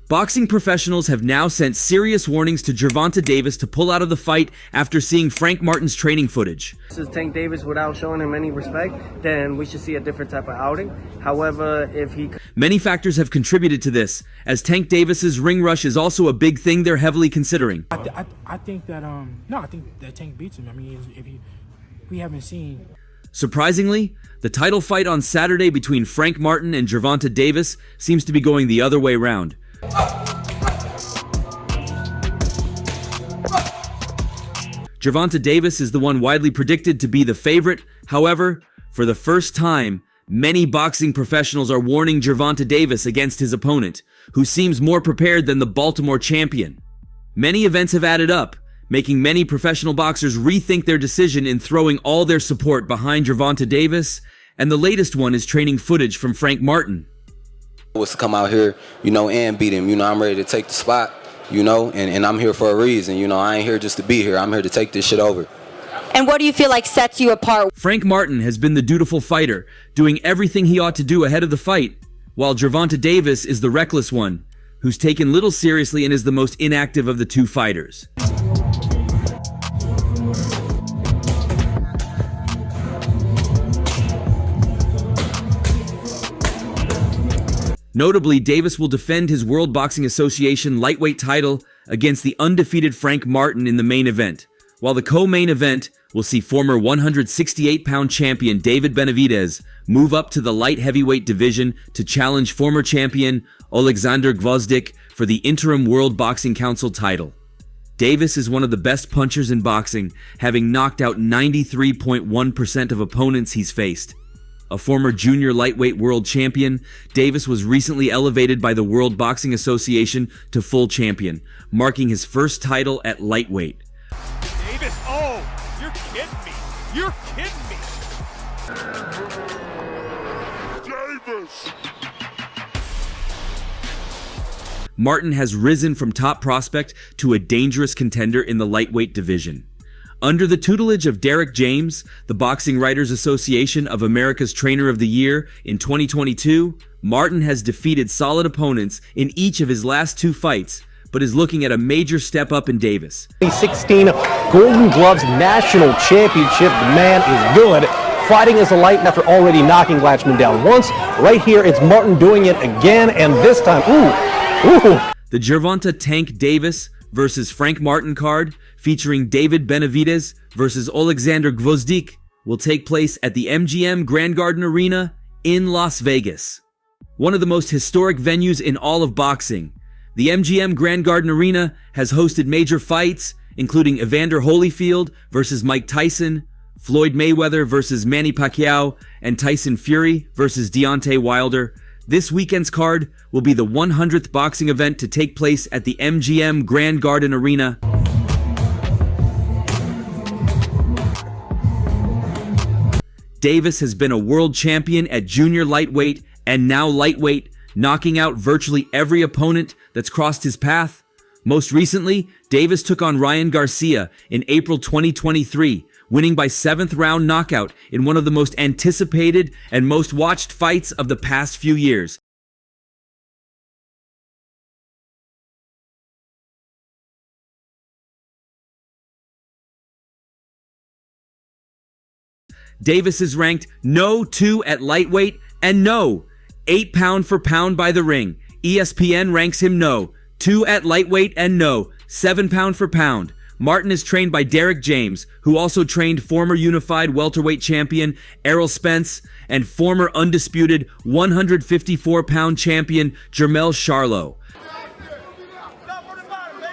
Boxing professionals have now sent serious warnings to Gervonta Davis to pull out of the fight after seeing Frank Martin's training footage. This is Tank Davis without showing him any respect, then we should see a different type of outing. However, if he... Many factors have contributed to this, as Tank Davis's ring rush is also a big thing they're heavily considering. I think that, I think that Tank beats him. I mean, we haven't seen... Surprisingly, the title fight on Saturday between Frank Martin and Gervonta Davis seems to be going the other way round. Gervonta Davis is the one widely predicted to be the favorite. However, for the first time, many boxing professionals are warning Gervonta Davis against his opponent, who seems more prepared than the Baltimore champion. Many events have added up, making many professional boxers rethink their decision in throwing all their support behind Gervonta Davis, and the latest one is training footage from Frank Martin. Was to come out here, and beat him. I'm ready to take the spot, and I'm here for a reason. I ain't here just to be here. I'm here to take this shit over. And what do you feel like sets you apart? Frank Martin has been the dutiful fighter, doing everything he ought to do ahead of the fight, while Gervonta Davis is the reckless one, who's taken little seriously and is the most inactive of the two fighters. Notably, Davis will defend his World Boxing Association lightweight title against the undefeated Frank Martin in the main event, while the co-main event will see former 168-pound champion David Benavidez move up to the light heavyweight division to challenge former champion Alexander Gvozdyk for the interim World Boxing Council title. Davis is one of the best punchers in boxing, having knocked out 93.1% of opponents he's faced. A former junior lightweight world champion, Davis was recently elevated by the World Boxing Association to full champion, marking his first title at lightweight. Davis, oh, you're kidding me. You're kidding me. Davis. Martin has risen from top prospect to a dangerous contender in the lightweight division. Under the tutelage of Derek James, the Boxing Writers Association of America's Trainer of the Year in 2022, Martin has defeated solid opponents in each of his last two fights, but is looking at a major step up in Davis. 2016 Golden Gloves National Championship. The man is good. Fighting as a light after already knocking Latchman down once. Right here, it's Martin doing it again, and this time, ooh. The Gervonta Tank Davis versus Frank Martin card, featuring David Benavidez versus Alexander Gvozdyk, will take place at the MGM Grand Garden Arena in Las Vegas. One of the most historic venues in all of boxing, the MGM Grand Garden Arena has hosted major fights, including Evander Holyfield versus Mike Tyson, Floyd Mayweather versus Manny Pacquiao, and Tyson Fury versus Deontay Wilder. This weekend's card will be the 100th boxing event to take place at the MGM Grand Garden Arena. Davis has been a world champion at junior lightweight and now lightweight, knocking out virtually every opponent that's crossed his path. Most recently, Davis took on Ryan Garcia in April 2023, winning by 7th round knockout in one of the most anticipated and most watched fights of the past few years. Davis is ranked no 2 at lightweight and no 8 pound for pound by the ring. ESPN ranks him no 2 at lightweight and no 7 pound for pound. Martin is trained by Derek James, who also trained former unified welterweight champion Errol Spence and former undisputed 154-pound champion Jermell Charlo.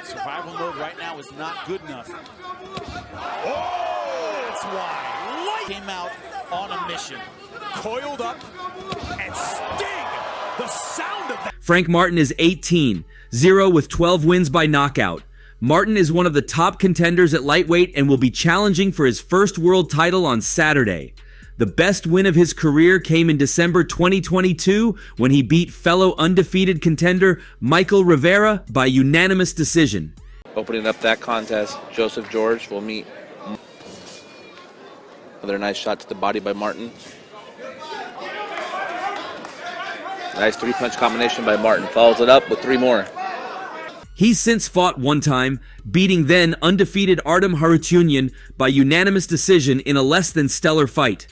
Survival mode right now is not good enough. Oh, that's why. Light came out on a mission. Coiled up and sting. The sound of that. Frank Martin is 18-0 with 12 wins by knockout. Martin is one of the top contenders at lightweight and will be challenging for his first world title on Saturday. The best win of his career came in December 2022 when he beat fellow undefeated contender Michael Rivera by unanimous decision. Opening up that contest, Joseph George will meet. Another nice shot to the body by Martin. Nice three-punch combination by Martin. Follows it up with three more. He's since fought one time, beating then undefeated Artem Harutyunyan by unanimous decision in a less than stellar fight.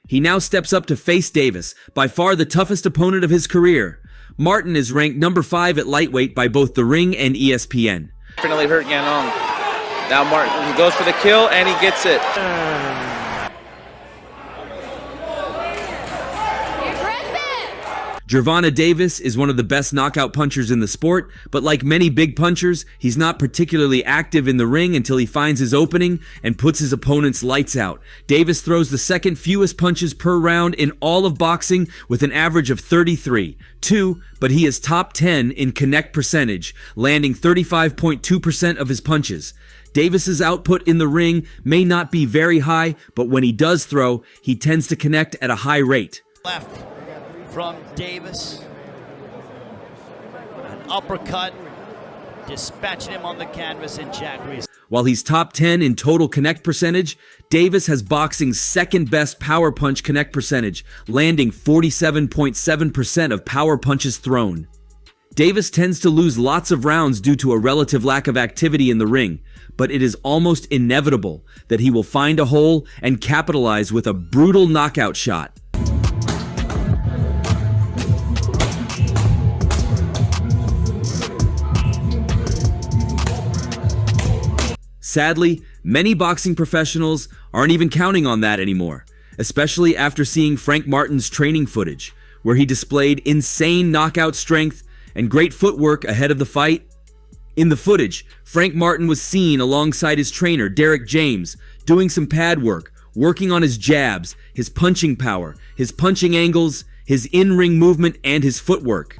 He now steps up to face Davis, by far the toughest opponent of his career. Martin is ranked number 5 at lightweight by both The Ring and ESPN. Definitely hurt Yanong. Now Martin goes for the kill and he gets it. Gervonta Davis is one of the best knockout punchers in the sport, but like many big punchers, he's not particularly active in the ring until he finds his opening and puts his opponent's lights out. Davis throws the second fewest punches per round in all of boxing with an average of 33. But he is top 10 in connect percentage, landing 35.2% of his punches. Davis's output in the ring may not be very high, but when he does throw, he tends to connect at a high rate. Left from Davis, an uppercut, dispatching him on the canvas in Jack Reese. While he's top 10 in total connect percentage, Davis has boxing's second best power punch connect percentage, landing 47.7% of power punches thrown. Davis tends to lose lots of rounds due to a relative lack of activity in the ring, but it is almost inevitable that he will find a hole and capitalize with a brutal knockout shot. Sadly, many boxing professionals aren't even counting on that anymore, especially after seeing Frank Martin's training footage, where he displayed insane knockout strength and great footwork ahead of the fight. In the footage, Frank Martin was seen alongside his trainer, Derek James, doing some pad work, working on his jabs, his punching power, his punching angles, his in-ring movement, and his footwork.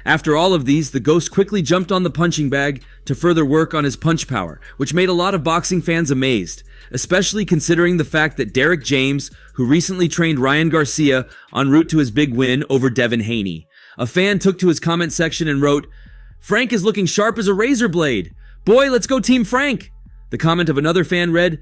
After all of these, the Ghost quickly jumped on the punching bag to further work on his punch power, which made a lot of boxing fans amazed, especially considering the fact that Derek James, who recently trained Ryan Garcia en route to his big win over Devin Haney. A fan took to his comment section and wrote, "Frank is looking sharp as a razor blade. Boy, let's go Team Frank." The comment of another fan read,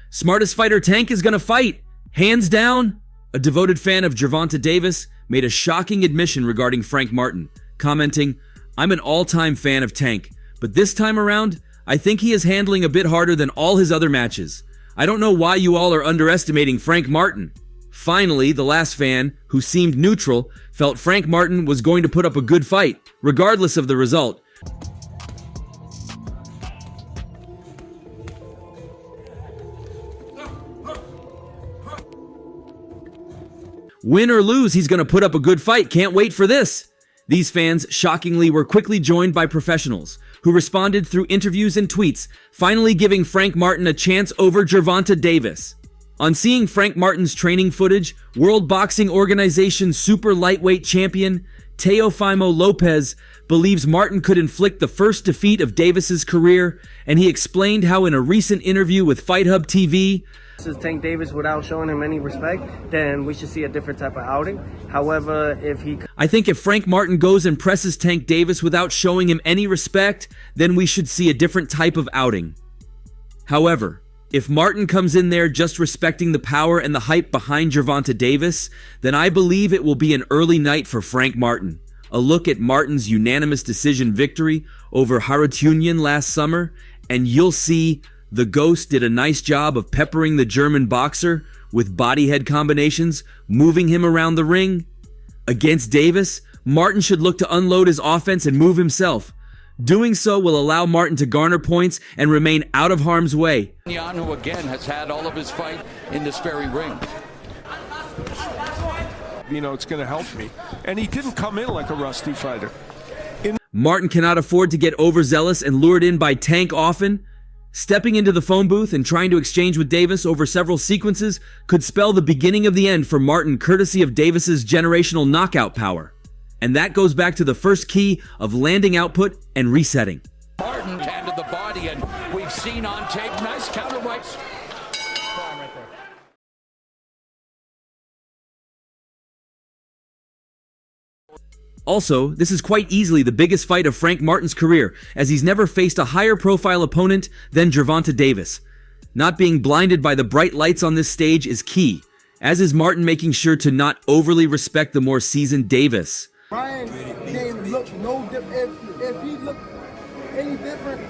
"Smartest fighter Tank is gonna fight, hands down." A devoted fan of Gervonta Davis made a shocking admission regarding Frank Martin, commenting, "I'm an all-time fan of Tank, but this time around, I think he is handling a bit harder than all his other matches. I don't know why you all are underestimating Frank Martin." Finally, the last fan, who seemed neutral, felt Frank Martin was going to put up a good fight, regardless of the result. "Win or lose, he's going to put up a good fight. Can't wait for this." These fans, shockingly, were quickly joined by professionals, who responded through interviews and tweets, finally giving Frank Martin a chance over Gervonta Davis. On seeing Frank Martin's training footage, World Boxing Organization super lightweight champion Teofimo Lopez believes Martin could inflict the first defeat of Davis's career, and he explained how in a recent interview with Fight Hub TV, This is Tank Davis without showing him any respect, then we should see a different type of outing. However, I think if Frank Martin goes and presses Tank Davis without showing him any respect, then we should see a different type of outing. However, if Martin comes in there just respecting the power and the hype behind Gervonta Davis, then I believe it will be an early night for Frank Martin. A look at Martin's unanimous decision victory over Harutyunyan last summer, and you'll see the Ghost did a nice job of peppering the German boxer with body head combinations, moving him around the ring. Against Davis, Martin should look to unload his offense and move himself. Doing so will allow Martin to garner points and remain out of harm's way. Who again has had all of his fight in this very ring. You know, it's going to help me. And he didn't come in like a rusty fighter. Martin cannot afford to get overzealous and lured in by Tank often. Stepping into the phone booth and trying to exchange with Davis over several sequences could spell the beginning of the end for Martin, courtesy of Davis's generational knockout power. And that goes back to the first key of landing output and resetting. Martin handed the body, and we've seen on tape, nice counter rights. Also, this is quite easily the biggest fight of Frank Martin's career, as he's never faced a higher profile opponent than Gervonta Davis. Not being blinded by the bright lights on this stage is key, as is Martin making sure to not overly respect the more seasoned Davis. Brian didn't look no different. If he looked any different,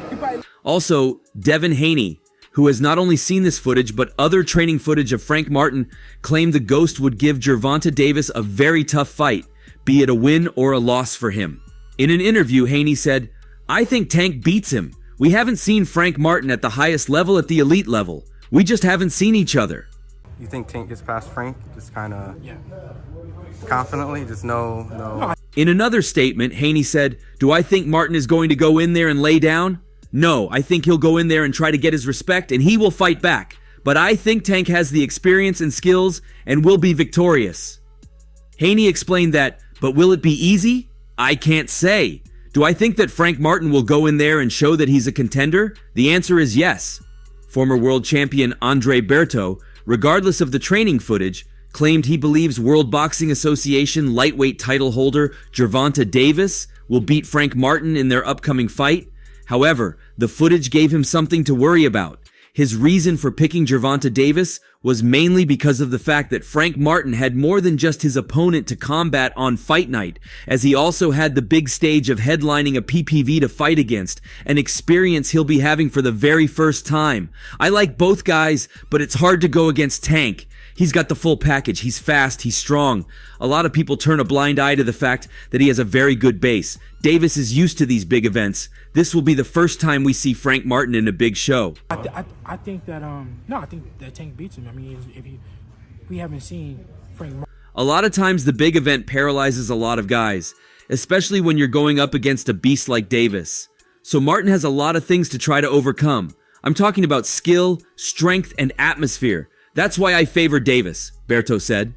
he probably... Also, Devin Haney, who has not only seen this footage but other training footage of Frank Martin, claimed the Ghost would give Gervonta Davis a very tough fight, be it a win or a loss for him. In an interview, Haney said, "I think Tank beats him. We haven't seen Frank Martin at the highest level at the elite level. We just haven't seen each other." You think Tank gets past Frank? Just kind of confidently? Just no. In another statement, Haney said, "Do I think Martin is going to go in there and lay down? No, I think he'll go in there and try to get his respect and he will fight back. But I think Tank has the experience and skills and will be victorious." Haney explained that, "But will it be easy? I can't say. Do I think that Frank Martin will go in there and show that he's a contender? The answer is yes." Former world champion Andre Berto, regardless of the training footage, claimed he believes World Boxing Association lightweight title holder Gervonta Davis will beat Frank Martin in their upcoming fight. However, the footage gave him something to worry about. His reason for picking Gervonta Davis was mainly because of the fact that Frank Martin had more than just his opponent to combat on fight night, as he also had the big stage of headlining a PPV to fight against, an experience he'll be having for the very first time. I like both guys, but it's hard to go against Tank. He's got the full package. He's fast. He's strong. A lot of people turn a blind eye to the fact that he has a very good base. Davis is used to these big events. This will be the first time we see Frank Martin in a big show. I think that I think that Tank beats him. I mean, we haven't seen Frank Martin. A lot of times the big event paralyzes a lot of guys, especially when you're going up against a beast like Davis. So Martin has a lot of things to try to overcome. I'm talking about skill, strength, and atmosphere. That's why I favor Davis, Berto said.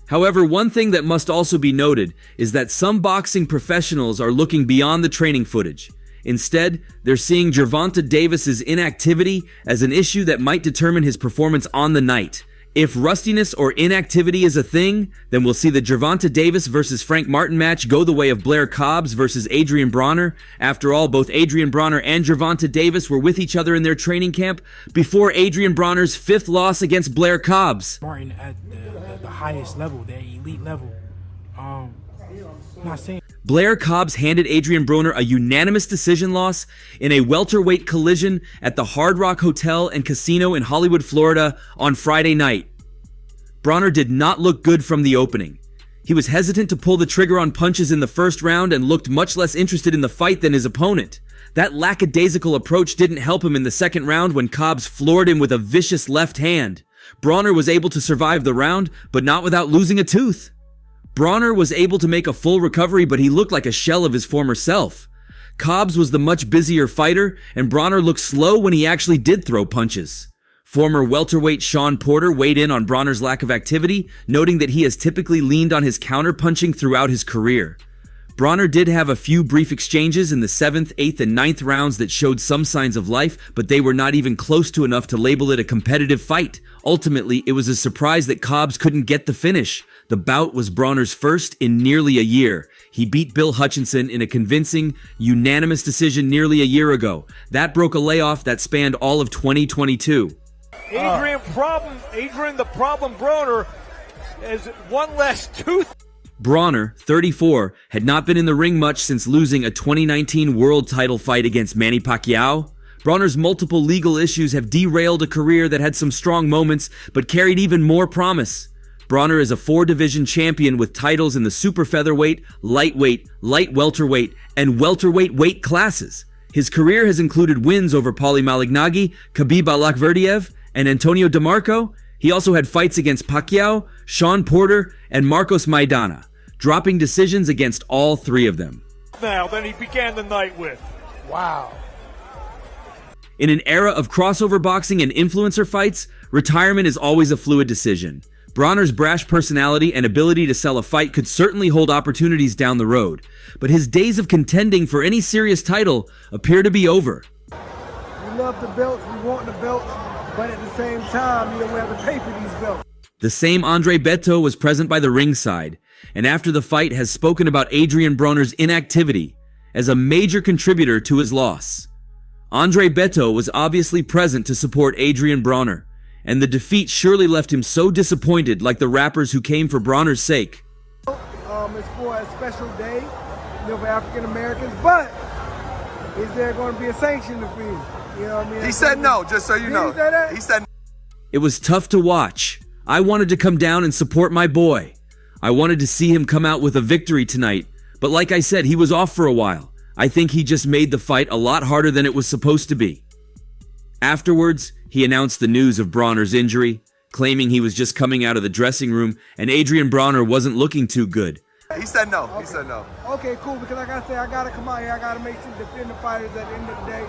However, one thing that must also be noted is that some boxing professionals are looking beyond the training footage. Instead, they're seeing Gervonta Davis's inactivity as an issue that might determine his performance on the night. If rustiness or inactivity is a thing, then we'll see the Gervonta Davis versus Frank Martin match go the way of Blair Cobbs versus Adrian Bronner. After all, both Adrian Bronner and Gervonta Davis were with each other in their training camp before Adrian Bronner's 5th loss against Blair Cobbs. Martin at the highest level, the elite level. Not saying. Blair Cobbs handed Adrian Bronner a unanimous decision loss in a welterweight collision at the Hard Rock Hotel and Casino in Hollywood, Florida on Friday night. Bronner did not look good from the opening. He was hesitant to pull the trigger on punches in the first round and looked much less interested in the fight than his opponent. That lackadaisical approach didn't help him in the second round when Cobbs floored him with a vicious left hand. Bronner was able to survive the round, but not without losing a tooth. Bronner was able to make a full recovery, but he looked like a shell of his former self. Cobbs was the much busier fighter, and Bronner looked slow when he actually did throw punches. Former welterweight Sean Porter weighed in on Bronner's lack of activity, noting that he has typically leaned on his counterpunching throughout his career. Bronner did have a few brief exchanges in the 7th, 8th, and 9th rounds that showed some signs of life, but they were not even close to enough to label it a competitive fight. Ultimately, it was a surprise that Cobbs couldn't get the finish. The bout was Bronner's first in nearly a year. He beat Bill Hutchinson in a convincing, unanimous decision nearly a year ago. That broke a layoff that spanned all of 2022. Adrian the problem Bronner has one less tooth. Bronner, 34, had not been in the ring much since losing a 2019 world title fight against Manny Pacquiao. Bronner's multiple legal issues have derailed a career that had some strong moments, but carried even more promise. Bronner is a 4-division champion with titles in the super featherweight, lightweight, light welterweight, and welterweight weight classes. His career has included wins over Paulie Malignaggi, Khabib Alakverdiev, and Antonio DeMarco. He also had fights against Pacquiao, Sean Porter, and Marcos Maidana, dropping decisions against all 3 of them. Now, than he began the night with. Wow. In an era of crossover boxing and influencer fights, retirement is always a fluid decision. Bronner's brash personality and ability to sell a fight could certainly hold opportunities down the road, but his days of contending for any serious title appear to be over. We love the belts, we want the belts, but at the same time, we have to pay for these belts. The same Andre Berto was present by the ringside. and after the fight has spoken about Adrian Broner's inactivity as a major contributor to his loss. Andre Beto was obviously present to support Adrian Broner, and the defeat surely left him so disappointed, like the rappers who came for Broner's sake. It's for a special day, for African Americans, but is there going to be a sanction fee? You know what I mean? He said no, just so you know. He said that? He said no. It was tough to watch. I wanted to come down and support my boy. I wanted to see him come out with a victory tonight, but like I said, he was off for a while. I think he just made the fight a lot harder than it was supposed to be. Afterwards, he announced the news of Broner's injury, claiming he was just coming out of the dressing room and Adrian Broner wasn't looking too good. He said no. Okay. He said no. Okay, cool, because like I said, I got to come out here. I got to make sure to defend the fighters at the end of the day.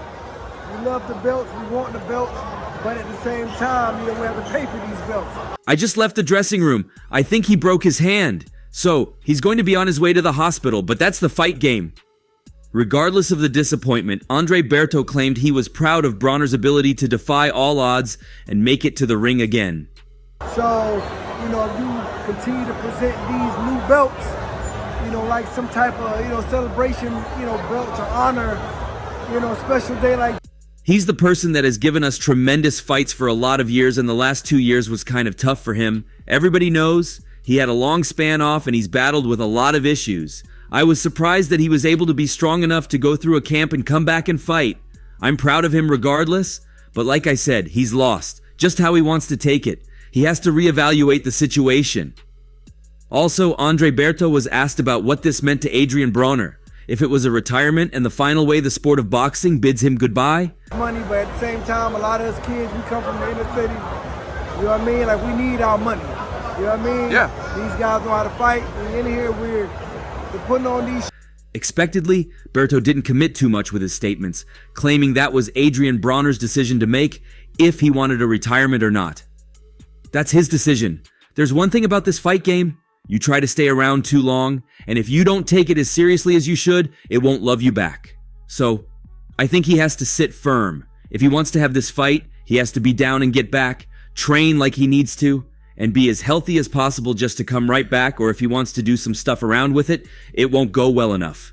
We love the belts. We want the belts. But at the same time, we have to pay for these belts. I just left the dressing room. I think he broke his hand. So, he's going to be on his way to the hospital, but that's the fight game. Regardless of the disappointment, Andre Berto claimed he was proud of Broner's ability to defy all odds and make it to the ring again. So, if you continue to present these new belts, like some type of, celebration, belt to honor, a special day like. He's the person that has given us tremendous fights for a lot of years, and the last 2 years was kind of tough for him. Everybody knows he had a long span off and he's battled with a lot of issues. I was surprised that he was able to be strong enough to go through a camp and come back and fight. I'm proud of him regardless, but like I said, he's lost. Just how he wants to take it. He has to reevaluate the situation. Also, Andre Berto was asked about what this meant to Adrian Broner. If it was a retirement and the final way the sport of boxing bids him goodbye. Money, but at the same time, a lot of us kids, we come from the inner city. You know what I mean? Like, we need our money. You know what I mean? Yeah. These guys know how to fight. And in here, we're putting on these. Expectedly, Berto didn't commit too much with his statements, claiming that was Adrian Broner's decision to make if he wanted a retirement or not. That's his decision. There's one thing about this fight game. You try to stay around too long, and if you don't take it as seriously as you should, it won't love you back. So, I think he has to sit firm. If he wants to have this fight, he has to be down and get back, train like he needs to, and be as healthy as possible just to come right back, or if he wants to do some stuff around with it, it won't go well enough.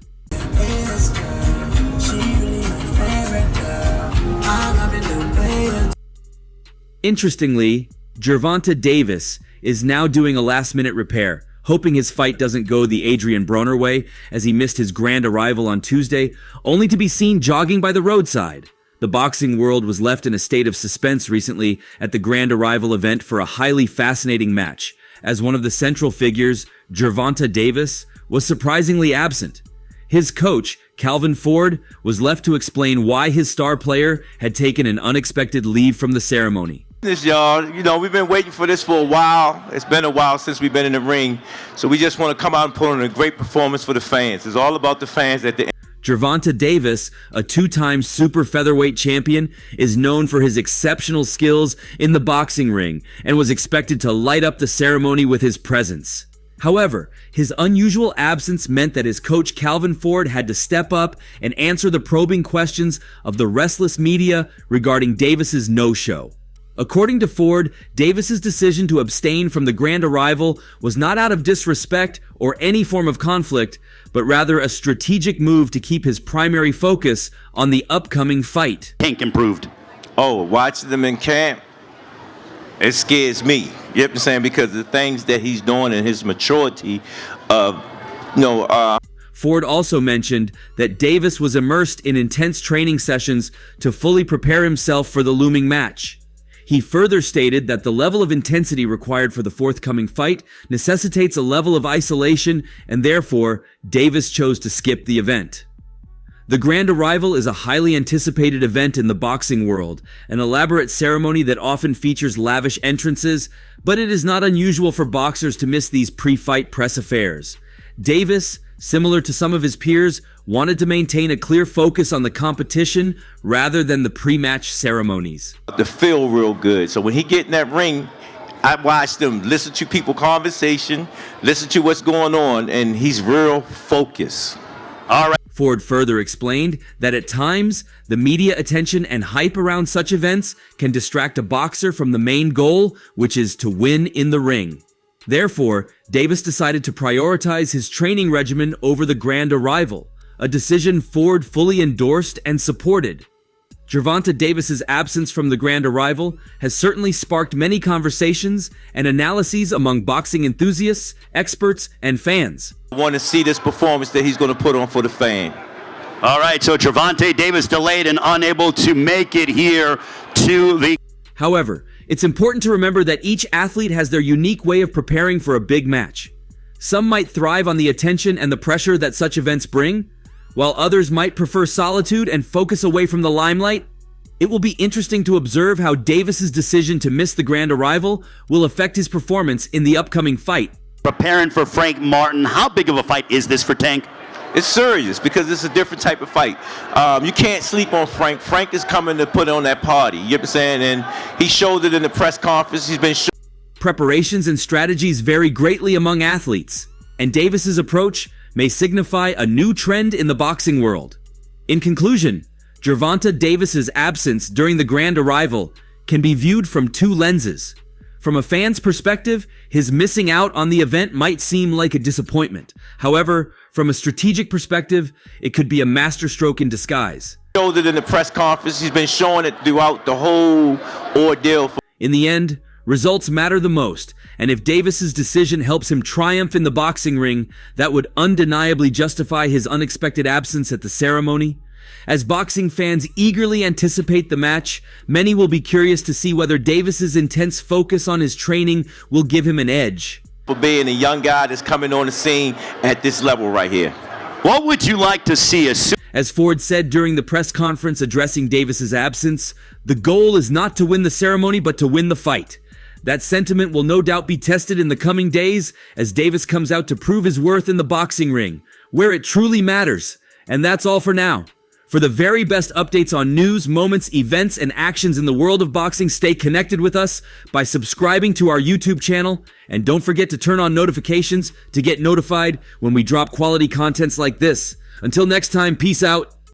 Interestingly, Gervonta Davis is now doing a last-minute repair, hoping his fight doesn't go the Adrian Broner way, as he missed his grand arrival on Tuesday, only to be seen jogging by the roadside. The boxing world was left in a state of suspense recently at the grand arrival event for a highly fascinating match, as one of the central figures, Gervonta Davis, was surprisingly absent. His coach, Calvin Ford, was left to explain why his star player had taken an unexpected leave from the ceremony. Y'all, we've been waiting for this for a while. It's been a while since we've been in the ring. So we just want to come out and put on a great performance for the fans. It's all about the fans at the end. Gervonta Davis, a two-time super featherweight champion, is known for his exceptional skills in the boxing ring and was expected to light up the ceremony with his presence. However, his unusual absence meant that his coach Calvin Ford had to step up and answer the probing questions of the restless media regarding Davis's no-show. According to Ford, Davis's decision to abstain from the grand arrival was not out of disrespect or any form of conflict, but rather a strategic move to keep his primary focus on the upcoming fight. Tank improved. Oh, watching them in camp, it scares me. You know what I'm saying? Because the things that he's doing and his maturity of, Ford also mentioned that Davis was immersed in intense training sessions to fully prepare himself for the looming match. He further stated that the level of intensity required for the forthcoming fight necessitates a level of isolation, and therefore, Davis chose to skip the event. The Grand Arrival is a highly anticipated event in the boxing world, an elaborate ceremony that often features lavish entrances, but it is not unusual for boxers to miss these pre-fight press affairs. Davis, similar to some of his peers, wanted to maintain a clear focus on the competition rather than the pre-match ceremonies. To feel real good. So when he get in that ring, I watch them listen to people conversation, listen to what's going on, and he's real focused. All right. Ford further explained that at times, the media attention and hype around such events can distract a boxer from the main goal, which is to win in the ring. Therefore, Davis decided to prioritize his training regimen over the Grand Arrival, a decision Ford fully endorsed and supported. Gervonta Davis's absence from the Grand Arrival has certainly sparked many conversations and analyses among boxing enthusiasts, experts, and fans. I want to see this performance that he's going to put on for the fan. All right, so Gervonta Davis delayed and unable to make it here to the... However, it's important to remember that each athlete has their unique way of preparing for a big match. Some might thrive on the attention and the pressure that such events bring, while others might prefer solitude and focus away from the limelight. It will be interesting to observe how Davis's decision to miss the Grand Arrival will affect his performance in the upcoming fight. Preparing for Frank Martin, how big of a fight is this for Tank? It's serious because it's a different type of fight. You can't sleep on Frank. Frank is coming to put on that party, you know what I'm saying? And he showed it in the press conference. He's been Preparations and strategies vary greatly among athletes, and Davis's approach may signify a new trend in the boxing world. In conclusion, Gervonta Davis's absence during the Grand Arrival can be viewed from two lenses. From a fan's perspective, his missing out on the event might seem like a disappointment. However, from a strategic perspective, it could be a masterstroke in disguise. Showed it in the press conference. He's been showing it throughout the whole ordeal. In the end, results matter the most, and if Davis's decision helps him triumph in the boxing ring, that would undeniably justify his unexpected absence at the ceremony. As boxing fans eagerly anticipate the match, many will be curious to see whether Davis's intense focus on his training will give him an edge. For being a young guy that's coming on the scene at this level right here. What would you like to see As Ford said during the press conference addressing Davis's absence, the goal is not to win the ceremony but to win the fight. That sentiment will no doubt be tested in the coming days as Davis comes out to prove his worth in the boxing ring, where it truly matters. And that's all for now. For the very best updates on news, moments, events, and actions in the world of boxing, stay connected with us by subscribing to our YouTube channel, and don't forget to turn on notifications to get notified when we drop quality contents like this. Until next time, peace out.